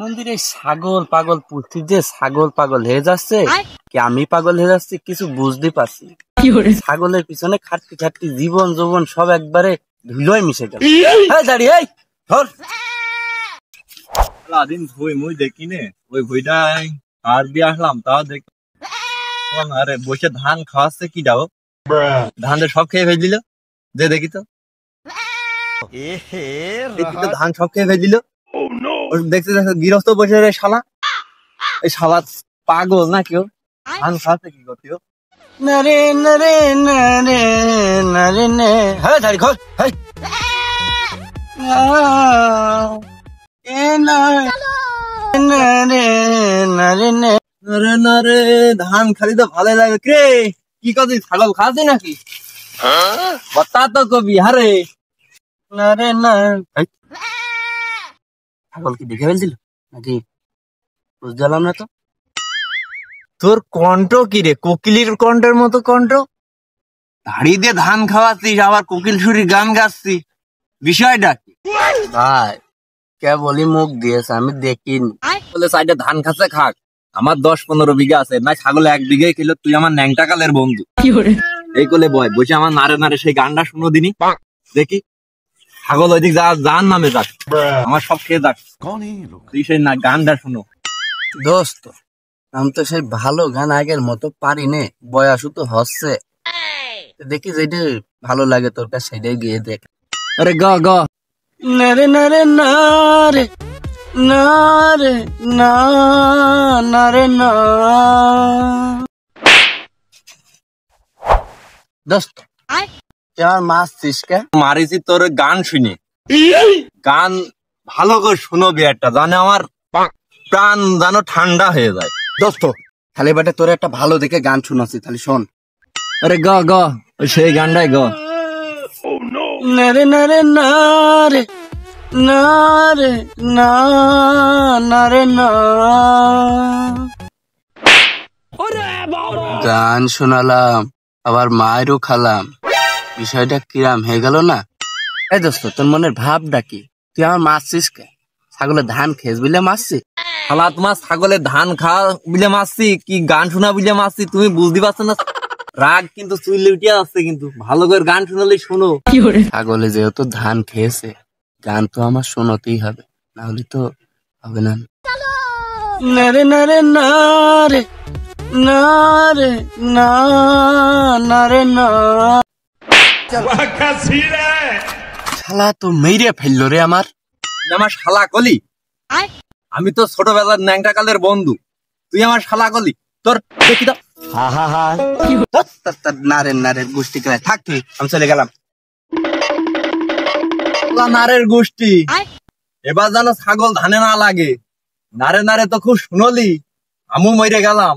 মন্দিরে ছাগল পাগল পুষ্টি যে ছাগল পাগল হয়ে যাচ্ছে কি আমি পাগল হয়ে যাচ্ছি কিছু বুঝতে পারছি। ছাগলের পিছনে খাটতে খাটতে জীবন যৌবন সব একবারে ধুলোয় মিশে গেল। দাঁড়িয়ে ধর দিন ভুই মুই দেখি নে ওই ভুইটাই আর দিয়ে আসলাম তাও দেখি আরে বসে ধান খাওয়াচ্ছে কি যাও ধান সব খেয়ে ফেল দিল যে দেখি তো ধান সব খেয়ে ফেল দিল। দেখতে দেখো গৃহস্থ বসে রে শালা এই শালা পাগল না কেউ ধান খাওয়াচ্ছে কি করতে নারে নারে নারে নারে নে হ্যাঁ দাঁড়ি খোল হ্যাঁ ধান খালি তো ভালো লাগে রে কি কবি ছাগল খাওয়াছি নাকি বতা তো কবি হারে নারে না ছাগল কি দেখে ফেলছিল নাকি বুঝতে পারলাম না তো। তোর কণ্ঠ কি রে কোকিলের কণ্ঠের মতো কণ্ঠ দাড়ি দিয়ে ধান খাওয়াচ্ছিস আবার কোকিল সুরি গান গাচ্ছিস বিষয়টা কি ভাই কে বলি মুখ দিয়েছে আমি দেখিনি বলে সাইডে ধান খাচ্ছে খাক আমার 10-15 বিঘা আছে না ছাগল 1 বিঘাই খেলো তুই আমার ন্যাংটা কালের বন্ধু এই কোলে বয় বসে আমার নারে নারে সেই গানটা শুনো দিনি দেখি ছাগল ওইদিক যার নামে যাক আমার সব খেয়ে যাক তুই সেই না গানটা শুনো দোস্ত আমি তো সেই ভালো গান আগের মতো পারি নে বয়সও তো হচ্ছে দেখি যেটা ভালো লাগে তোর কাছে সেটাই গিয়ে দেখ। আরে গ গ নারে নারে নারে নারে না নারে না দোস্ত তুই আমার মারছিস কে? মারিছি তোর গান শুনে গান ভালো করে শুনবি একটা জানে আমার প্রাণ যেন ঠান্ডা হয়ে যায়। দোস্ত খালি বাটে তোর একটা ভালো দেখে গান শোনাচ্ছি তাহলে শোন। আরে গ গ সেই গানটাই গ নারে নারে নারে নারে না নারে না গান শোনালাম আবার মায়েরও খালাম বিষয়টা কিরাম হয়ে গেল না? এই দোস্ত তোর মনের ভাবটা কি? তুই আমার মারছিস কে? ছাগলের ধান খেস বিলে মারছিস? শালা তোমার ছাগলের ধান খাওয়া বিলে মারছি কি গান শোনা বিলে মারছি তুমি বুঝতে পারছো না? রাগ কিন্তু চুইলে উঠিয়া আসছে কিন্তু ভালো করে গান শোনালে শোনো। ছাগলে যেহেতু ধান খেয়েছে গান তো আমার শোনাতেই হবে না হলে তো হবে না। নারে নারে নারে নারে না নারে না শালা তো মেরে ফেললো রে আমার শালা কলি আমি তো ছোটবেলার ন্যাংটা কালের বন্ধু তুই আমার শালা কলি তোর দেখি তো নারের নারের গোষ্ঠী খেলায় থাক তুই আমি চলে গেলাম। নারের গোষ্ঠী এবার যেন ছাগল ধানে না লাগে নারে নারে তো খুব শুনলি আমু মরে গেলাম।